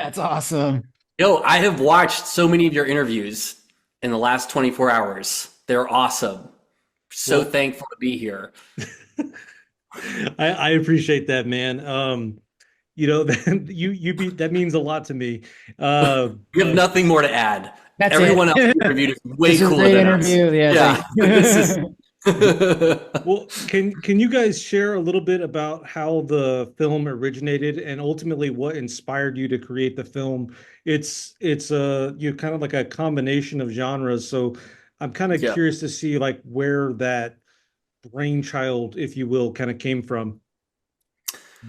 That's awesome. Yo, I have watched so many of your interviews in the last 24 hours. They're awesome. So Well, thankful to be here. I appreciate that, man. That that means a lot to me. We have But nothing more to add. That's Everyone else it. interviewed is way This is a cooler great than us. interview. Yeah, Yeah. This is well, can you guys share a little bit about how the film originated and ultimately what inspired you to create the film? It's you kind of like a combination of genres, so I'm kind of yeah. curious to see like where that brainchild, if you will, kind of came from.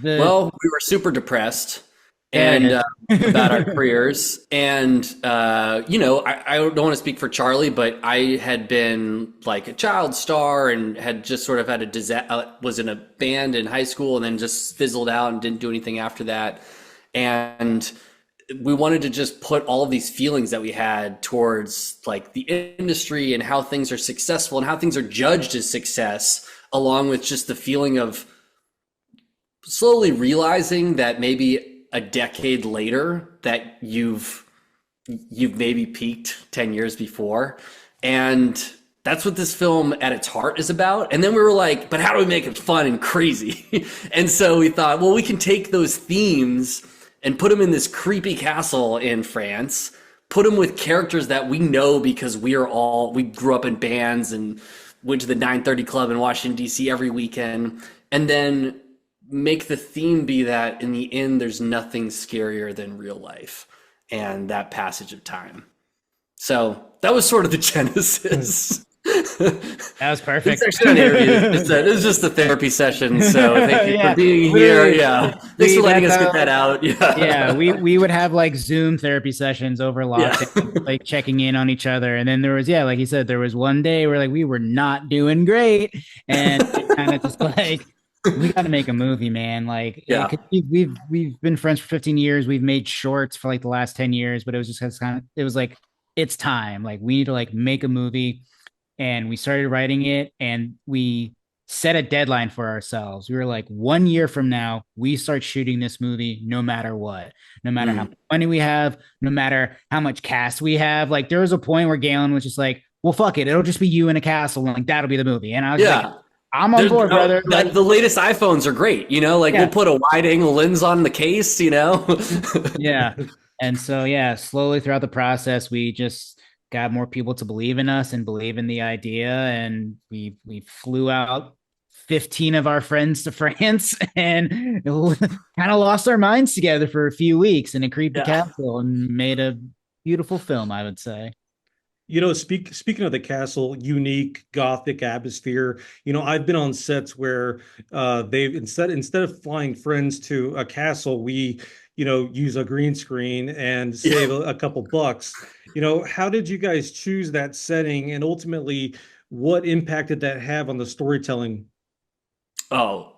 the Well, we were super depressed there it and is. about our careers. And, I don't want to speak for Charlie, but I had been like a child star and had just sort of had was in a band in high school and then just fizzled out and didn't do anything after that. And we wanted to just put all of these feelings that we had towards like the industry and how things are successful and how things are judged as success, along with just the feeling of slowly realizing that maybe a decade later that you've maybe peaked 10 years before. And that's what this film at its heart is about. And then we were like, but how do we make it fun and crazy? And so we thought, well, we can take those themes and put them in this creepy castle in France, put them with characters that we know because we grew up in bands and went to the 930 Club in Washington, D.C. every weekend. And then make the theme be that in the end, there's nothing scarier than real life and that passage of time. So that was sort of the genesis. That was It's perfect. actually not an interview. It's just a therapy session. So thank you Yeah, for being here. literally. Yeah. Thanks for letting us That's get that out. Yeah. yeah, we would have like Zoom therapy sessions over Yeah. lockdown, like checking in on each other. And then there was, yeah, like you said, there was one day where like we were not doing great, and kind of just like we got to make a movie, man. Like, Yeah. we've been friends for 15 years. We've made shorts for like the last 10 years, but it was just kind of it was like it's time. Like we need to like make a movie, and we started writing it, and we set a deadline for ourselves. We were like, 1 year from now, we start shooting this movie, no matter what, no matter how much money we have, no matter how much cast we have. Like there was a point where Gaelan was just like, well, fuck it, it'll just be you in a castle, and like that'll be the movie. And I was like, Yeah. I'm on board, brother. Like, The latest iPhones are great. Like Yeah. we'll put a wide angle lens on the case, yeah. And so, yeah, slowly throughout the process, we just got more people to believe in us and believe in the idea. And we flew out 15 of our friends to France and kind of lost our minds together for a few weeks in a creepy Yeah. castle and made a beautiful film, I would say. Speaking of the castle, unique gothic atmosphere. I've been on sets where they've instead of flying friends to a castle, we use a green screen and save a couple bucks. How did you guys choose that setting, and ultimately, what impact did that have on the storytelling? Oh,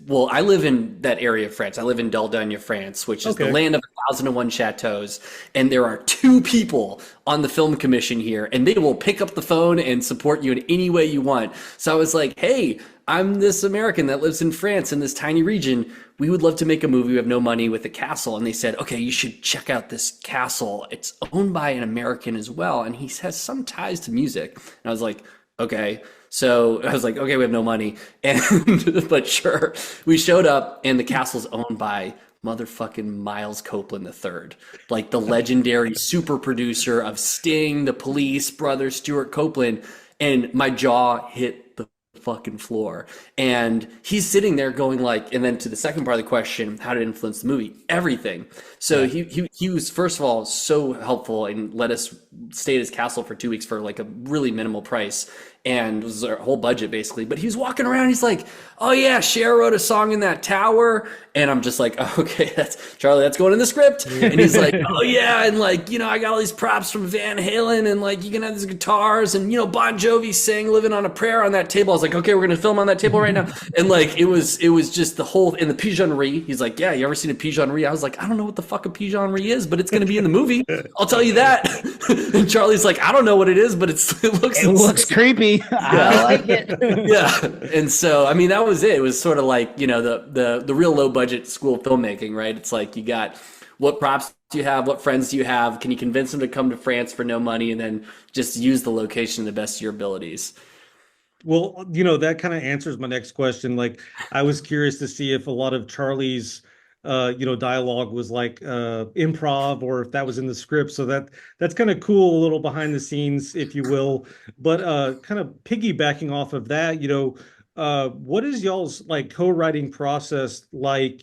well, I live in that area of France. I live in Dordogne, France, which is the Okay. land of 1,001 chateaus. And there are two people on the film commission here, and they will pick up the phone and support you in any way you want. So I was like, hey, I'm this American that lives in France in this tiny region. We would love to make a movie. We have no money with a castle. And they said, okay, you should check out this castle. It's owned by an American as well, and he has some ties to music. And I was like, okay. So I was like, okay, we have no money. But sure, we showed up, and the castle's owned by motherfucking Miles Copeland III, like the legendary super producer of Sting, the Police, brother Stuart Copeland. And my jaw hit the fucking floor. And he's sitting there going like, and then to the second part of the question, how did it influence the movie? Everything. So he was, first of all, so helpful and let us stay at his castle for 2 weeks for like a really minimal price. And it was our whole budget basically. But he was walking around. He's like, oh yeah, Cher wrote a song in that tower. And I'm just like, oh, okay, that's Charlie, that's going in the script. And he's like, oh yeah. And like, I got all these props from Van Halen, and like, you can have these guitars, and Bon Jovi sang Living on a Prayer on that table. I was like, okay, we're going to film on that table right now. And like, it was just the whole, and the pigeonnerie. He's like, yeah, you ever seen a pigeonnerie? I was like, I don't know what the fuck a pigeonnerie is, but it's going to be in the movie. I'll tell you that. And Charlie's like, I don't know what it is, but it looks creepy. I like it. Yeah. And so, I mean, that was it. It was sort of like, the real low budget school of filmmaking, right? It's like you got What props do you have? What friends do you have? Can you convince them to come to France for no money and then just use the location to the best of your abilities? Well, that kind of answers my next question. Like, I was curious to see if a lot of Charlie's, dialogue was like improv, or if that was in the script. So that's kind of cool, a little behind the scenes, if you will. But kind of piggybacking off of that, what is y'all's like co-writing process like?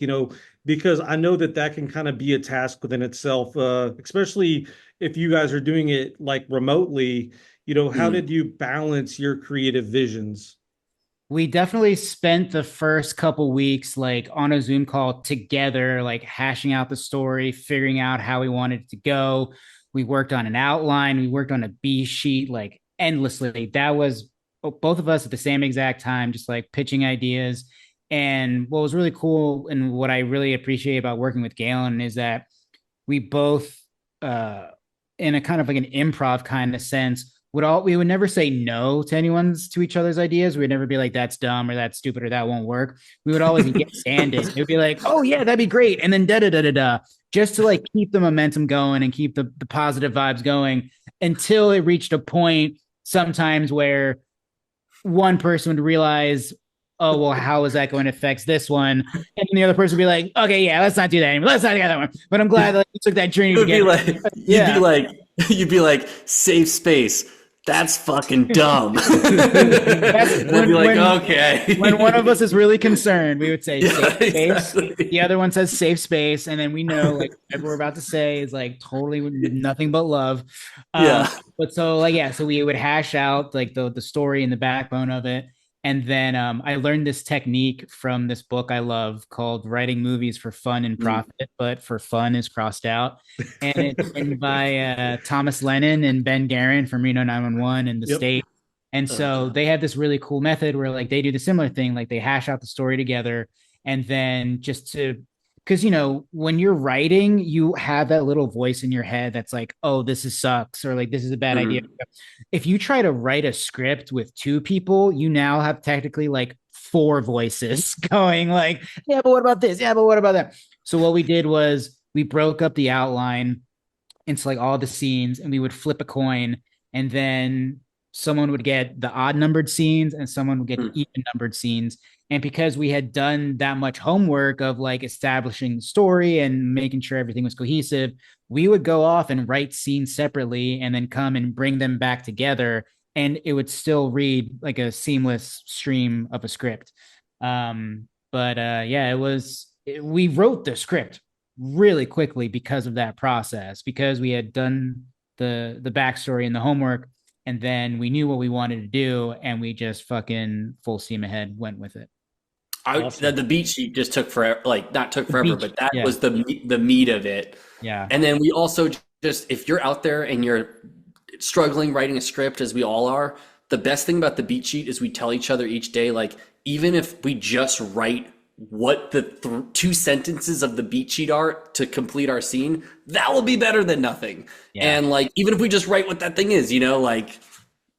Because I know that can kind of be a task within itself, especially if you guys are doing it like remotely. How Mm. did you balance your creative visions? We definitely spent the first couple weeks like on a Zoom call together, like hashing out the story, figuring out how we wanted it to go. We worked on an outline, we worked on a B sheet like endlessly. That was both of us at the same exact time, just like pitching ideas. And what was really cool and what I really appreciate about working with Galen is that we both, uh, in a kind of like an improv kind of sense, we would never say no to each other's ideas. We would never be like that's dumb or that's stupid or that won't work. We would always get standing. It would be like, oh yeah, that'd be great, and then da da da da da, just to like keep the momentum going and keep the positive vibes going until it reached a point sometimes where one person would realize, oh well, how is that going to affect this one? And the other person would be like, okay, yeah, let's not do that anymore. Let's not do that one. But I'm glad that you took that journey It would be together. like Yeah. you'd be like safe space. That's fucking dumb. That's They'd be like, okay. when one of us is really concerned, we would say Yeah, safe space. exactly. The other one says safe space, and then we know like whatever we're about to say is like totally nothing but love. Yeah. But so like yeah, so we would hash out like the story and the backbone of it, and then I learned this technique from this book I love called "Writing Movies for Fun and Mm. Profit," but for fun is crossed out, and it's written by Thomas Lennon and Ben Garin from Reno 911 and the Yep. State. And so they have this really cool method where like they do the similar thing, like they hash out the story together, and then just to because when you're writing, you have that little voice in your head that's like, oh, this is sucks, or like this is a bad idea. Mhm. If you try to write a script with two people, you now have technically like four voices going like, yeah, but what about this? Yeah, but what about that? So what we did was we broke up the outline into like all the scenes and we would flip a coin, and then someone would get the odd numbered scenes and someone would get the Mm. even numbered scenes. And because we had done that much homework of like establishing the story and making sure everything was cohesive, we would go off and write scenes separately and then come and bring them back together, and it would still read like a seamless stream of a script. But yeah, we wrote the script really quickly because of that process, because we had done the backstory and the homework, and then we knew what we wanted to do, and we just fucking full steam ahead went with it. Awesome. The beat sheet just took forever, like not took The forever, beach, but that yeah, was the meat of it. yeah, And then we also just, if you're out there and you're struggling writing a script, as we all are, the best thing about the beat sheet is we tell each other each day, like, even if we just write what the two sentences of the beat sheet are to complete our scene, that will be better than nothing. yeah. And like, even if we just write what that thing is, like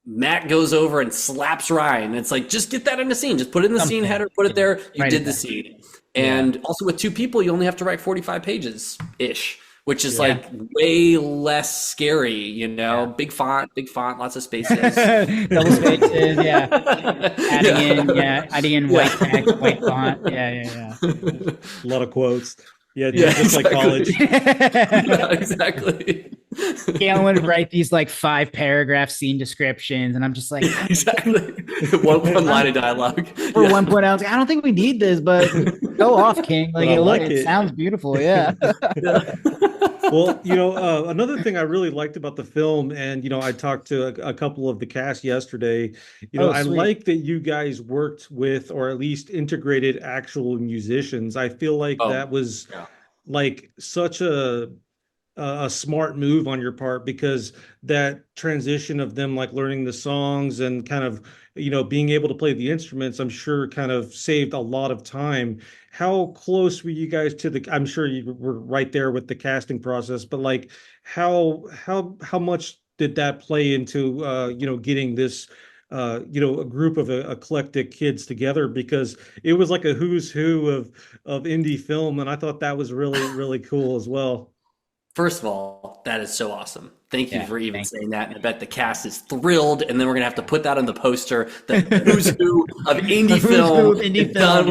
Matt goes over and slaps Ryan. It's like, just get that in the scene. Just put it in the scene Something, header, put it yeah, there. You write it did the down. scene. Yeah, And also with two people, you only have to write 45 pages ish, which is Yeah. like way less scary, yeah. big font, lots of spaces. Double spaces, yeah. Adding in white text, white font. A lot of quotes. Yeah, Yeah, just like college. exactly. Yeah. Yeah, exactly. Galen would write these like 5 paragraph scene descriptions, and I'm just like, Yeah, exactly. One line of dialogue. for Yeah. one point, I was like, I don't think we need this, but go off, King. But Like, I look, like it it. sounds beautiful. Yeah. Yeah. Well, another thing I really liked about the film, and I talked to a couple of the cast yesterday. Oh, I sweet. like that you guys worked with, or at least integrated, actual musicians. I feel like Oh, that was yeah. like such a smart move on your part, because that transition of them like learning the songs and kind of being able to play the instruments, I'm sure kind of saved a lot of time. How close were you guys to the, I'm sure you were right there with the casting process, but like how much did that play into getting this a group of eclectic kids together, because it was like a who's who of indie film, and I thought that was really really cool as well. First of all, that is so awesome. Thank you Yeah, for even thank saying that. And I bet the cast is thrilled. And then we're going to have to put that on the poster. The who's who of the indie who's film who of indie is done.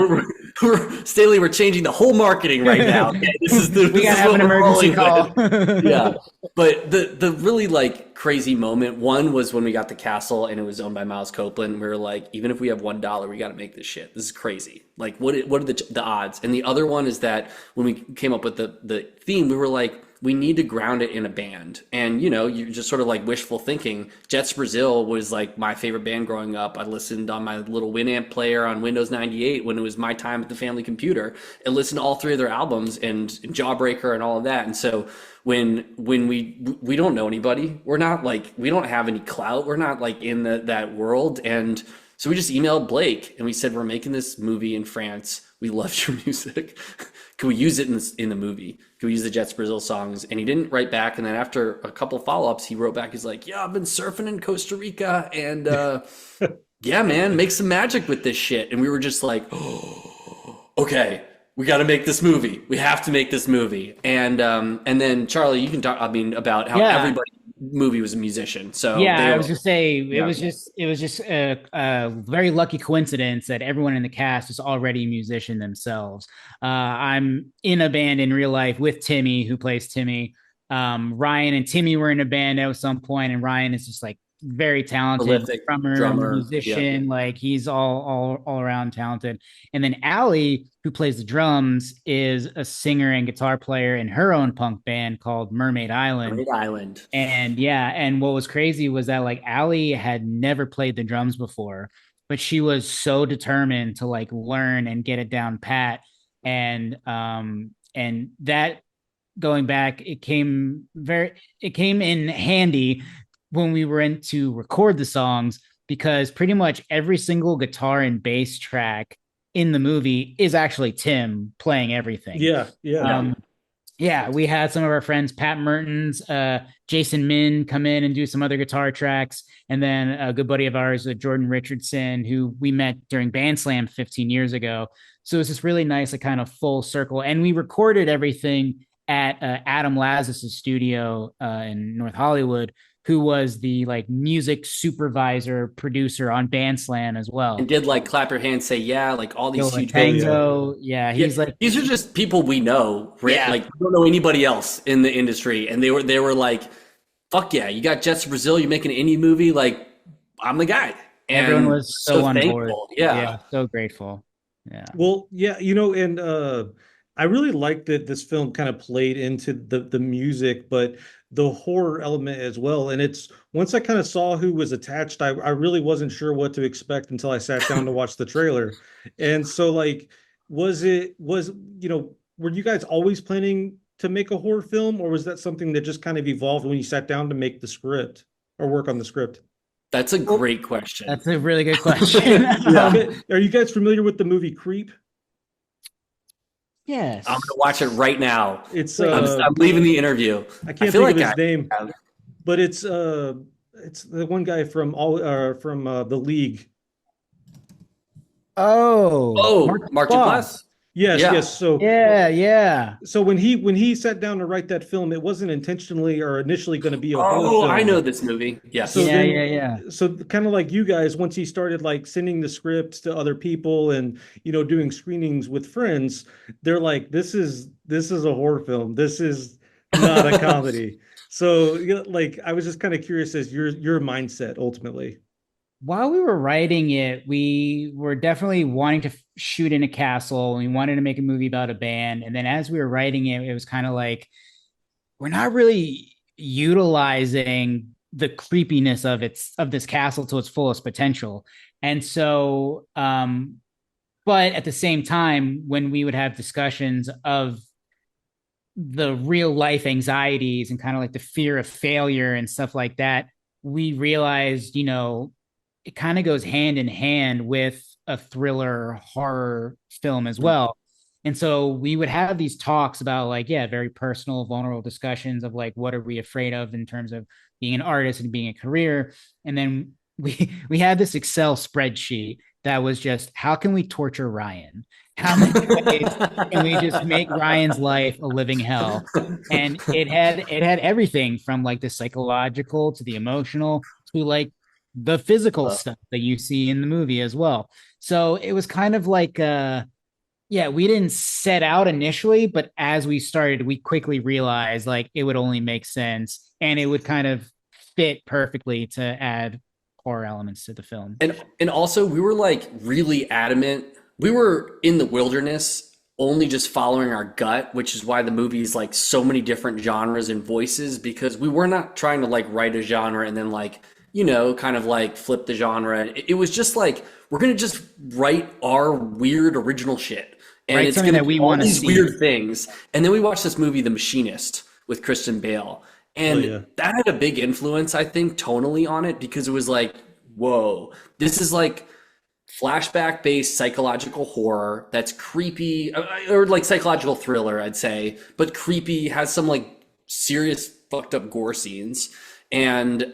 film. Stanley, we're changing the whole marketing right now. Okay? We This gotta is have what an we're emergency rolling call. with. Yeah. But the really like crazy moment, one was when we got the castle and it was owned by Miles Copeland. We were like, even if we have $1, we got to make this shit. This is crazy. Like, what are the odds? And the other one is that when we came up with the theme, we were like, we need to ground it in a band. And, you're just sort of like wishful thinking. Jets Brazil was like my favorite band growing up. I listened on my little Winamp player on Windows 98 when it was my time at the family computer, and listened to all three of their albums and Jawbreaker and all of that. And so when we don't know anybody, we're not like, we don't have any clout. We're not like in that world. And so we just emailed Blake and we said, we're making this movie in France. We love your music. Can we use it in the movie? Can we use the Jets Brazil songs? And he didn't write back. And then after a couple follow-ups, he wrote back. He's like, yeah, I've been surfing in Costa Rica. And yeah, man, make some magic with this shit. And we were just like, oh, okay, we got to make this movie. We have to make this movie. And then Charlie, you can talk, about how everybody movie was a musician. So I was just say it was just a very lucky coincidence that everyone in the cast is already a musician themselves. I'm in a band in real life with Timmy, who plays Timmy. Ryan and Timmy were in a band at some point, and Ryan is just like very talented prolific drummer, musician. Like he's all around talented. And then Allie, who plays the drums, is a singer and guitar player in her own punk band called Mermaid Island. Mermaid Island. And what was crazy was that like Allie had never played the drums before, but she was so determined to like learn and get it down pat. And that, going back, it came in handy when we were in to record the songs, because pretty much every single guitar and bass track in the movie is actually Tim playing everything. Yeah. We had some of our friends, Pat Mertens, Jason Min, come in and do some other guitar tracks. And then a good buddy of ours, Jordan Richardson, who we met during Bandslam 15 years ago. So it's just really nice, a kind of full circle. And we recorded everything at Adam Lazarus' studio in North Hollywood, who was the like music supervisor producer on Bandslam as well. And did like clap your hands, say yeah, like all these huge Tango. He's like, these are just people we know, right? Yeah. Like we don't know anybody else in the industry. And they were like, fuck yeah, you got Jets Brazil, you make an indie movie, like I'm the guy. And everyone was so on thankful. Board. Yeah, so grateful. Yeah. Well, yeah, and I really liked that this film kind of played into the music, but the horror element as well. And it's, once I kind of saw who was attached, I really wasn't sure what to expect until I sat down to watch the trailer. And so like, were you guys always planning to make a horror film, or was that something that just kind of evolved when you sat down to make the script or work on the script? That's a great question. That's a really good question. Are you guys familiar with the movie Creep? Yes. I'm gonna watch it right now. It's I'm leaving the interview. I can't think of his name, but it's the one guy from the League. Mark Duplass. Yes. So yeah. So when he sat down to write that film, it wasn't intentionally or initially going to be a horror film. I know this movie. Yes. So So kind of like you guys, once he started like sending the scripts to other people and doing screenings with friends, they're like, this is a horror film. This is not a comedy. So like I was just kind of curious as your mindset ultimately. While we were writing it, we were definitely wanting to shoot in a castle. We wanted to make a movie about a band. And then as we were writing it, it was kind of like, we're not really utilizing the creepiness of this castle to its fullest potential. And so, but at the same time, when we would have discussions of the real life anxieties and kind of like the fear of failure and stuff like that, we realized, it kind of goes hand in hand with a thriller horror film as well. And so we would have these talks about like, very personal, vulnerable discussions of like, what are we afraid of in terms of being an artist and being a career? And then we had this Excel spreadsheet that was just how can we torture Ryan? How many ways can we just make Ryan's life a living hell? And it had everything from like the psychological to the emotional to like the physical stuff that you see in the movie as well. So it was kind of like yeah, we didn't set out initially, but as we started, we quickly realized like it would only make sense and it would kind of fit perfectly to add horror elements to the film. And also we were like really adamant. We were in the wilderness only just following our gut, which is why the movie is like so many different genres and voices, because we were not trying to like write a genre and then like, kind of like flip the genre. It was just like, we're going to just write our weird original shit. And Right, it's something going to that we be all want to these see. weird things. And then we watched this movie, The Machinist, with Kristen Bale. Oh And yeah. that had a big influence, I think, tonally on it, because it was like, whoa, this is like flashback based psychological horror that's creepy, or like psychological thriller, I'd say, but creepy, has some like serious fucked up gore scenes. And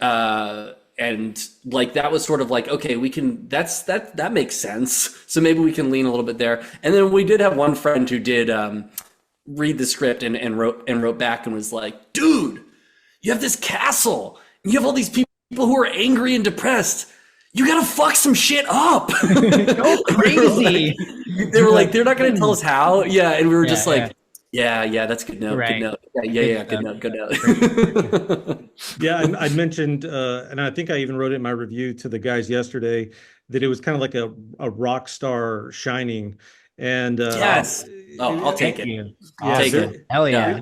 like that was sort of like, okay, we can, that makes sense. So maybe we can lean a little bit there. And then we did have one friend who did read the script and wrote back and was like, dude, you have this castle and you have all these people who are angry and depressed. You gotta fuck some shit up. Go crazy. They were like, they're not gonna tell us how. Yeah, and we were Yeah, just like, yeah, that's good note. Good right. note. Yeah, good note. Good note. Yeah, I mentioned, and I think I even wrote it in my review to the guys yesterday, that it was kind of like a rock star shining. And Yes. Oh, I'll take Thank it. you. I'll take Awesome. it. Hell Yeah.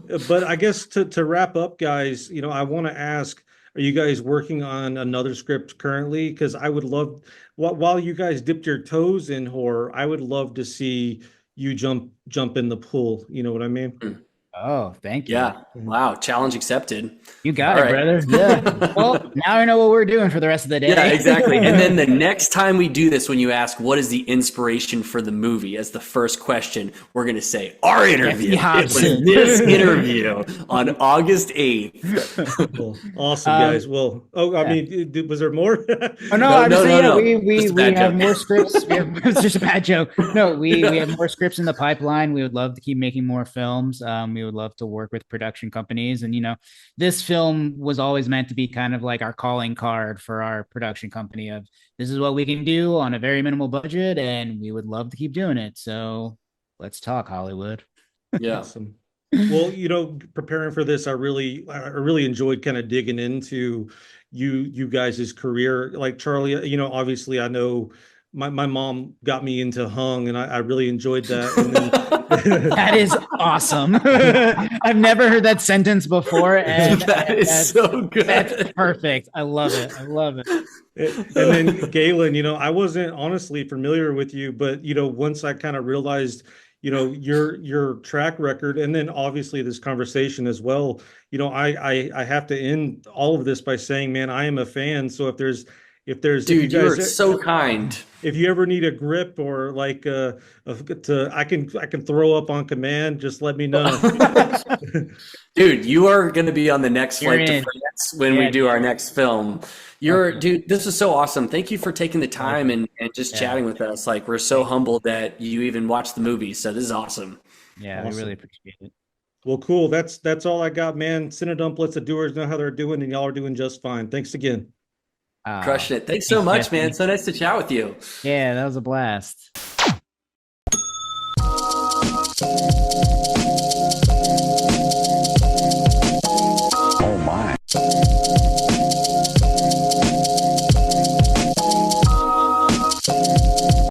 yeah. but I guess to wrap up, guys, I want to ask, are you guys working on another script currently? Because I would love, while you guys dipped your toes in horror, I would love to see you jump in the pool. You know what I mean? Oh, thank you. Yeah. Wow. Challenge accepted. You got All it, right. brother. Yeah. Well, now I know what we're doing for the rest of the day. Yeah, exactly. And then the next time we do this, when you ask what is the inspiration for the movie as the first question, we're going to say our interview. Jessie It was Hobson. this interview on August 8th. Well, awesome, guys. Well, I mean, was there more? Oh no, No, I'm no, just no, saying no. we Just a we bad have joke. more scripts. It's just a bad joke. No, we have more scripts in the pipeline. We would love to keep making more films. We would love to work with production companies, and this film was always meant to be kind of like our calling card for our production company of this is what we can do on a very minimal budget, and we would love to keep doing it. So let's talk Hollywood. Yeah. Awesome. Well, preparing for this, I really enjoyed kind of digging into you guys' career. Like Charlie, obviously I know my mom got me into Hung, and I really enjoyed that. And then That is awesome. I've never heard that sentence before, and That is so good. that's perfect. I love it. I love it. And then Galen, I wasn't honestly familiar with you, but once I kind of realized, your track record, and then obviously this conversation as well, I have to end all of this by saying, man, I am a fan. So if you Dude, you are guys, so kind. if you ever need a grip or like I can throw up on command, just let me know. Dude, you are going to be on the next You're flight to in. France when we Yeah, do our next film. Okay. Dude, this is so awesome. Thank you for taking the time and just Yeah. chatting with us. Like, we're so humbled that you even watched the movie. So this is awesome. Yeah, we Awesome. really appreciate it. Well, cool. That's all I got, man. CineDump lets the doers know how they're doing, and y'all are doing just fine. Thanks again. Crushed it. Thanks so much, man. Jesse. So nice to chat with you. Yeah, that was a blast.